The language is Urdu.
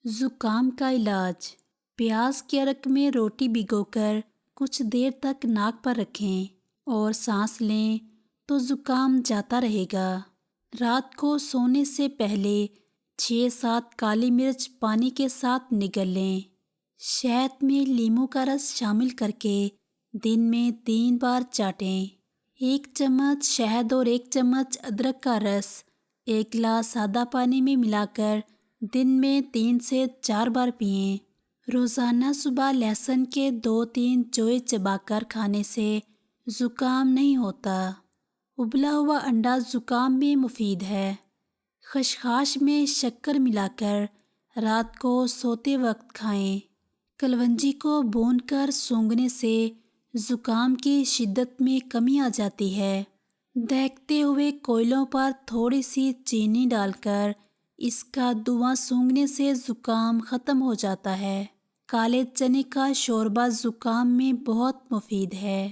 زکام کا علاج۔ پیاز کے عرق میں روٹی بھگو کر کچھ دیر تک ناک پر رکھیں اور سانس لیں تو زکام جاتا رہے گا۔ رات کو سونے سے پہلے 6-7 کالی مرچ پانی کے ساتھ نگل لیں۔ شہد میں لیموں کا رس شامل کر کے دن میں 3 بار چاٹیں۔ 1 چمچ شہد اور 1 چمچ ادرک کا رس 1 گلاس سادہ پانی میں ملا کر دن میں 3 سے 4 بار پئیں۔ روزانہ صبح لہسن کے 2-3 چوئے چبا کر کھانے سے زکام نہیں ہوتا۔ ابلا ہوا انڈا زکام میں مفید ہے۔ خشخاش میں شکر ملا کر رات کو سوتے وقت کھائیں۔ کلونجی کو بھون کر سونگھنے سے زکام کی شدت میں کمی آ جاتی ہے۔ دہکتے ہوئے کوئلوں پر تھوڑی سی چینی ڈال کر اس کا دھواں سونگھنے سے زکام ختم ہو جاتا ہے۔ کالے چنے کا شوربہ زکام میں بہت مفید ہے۔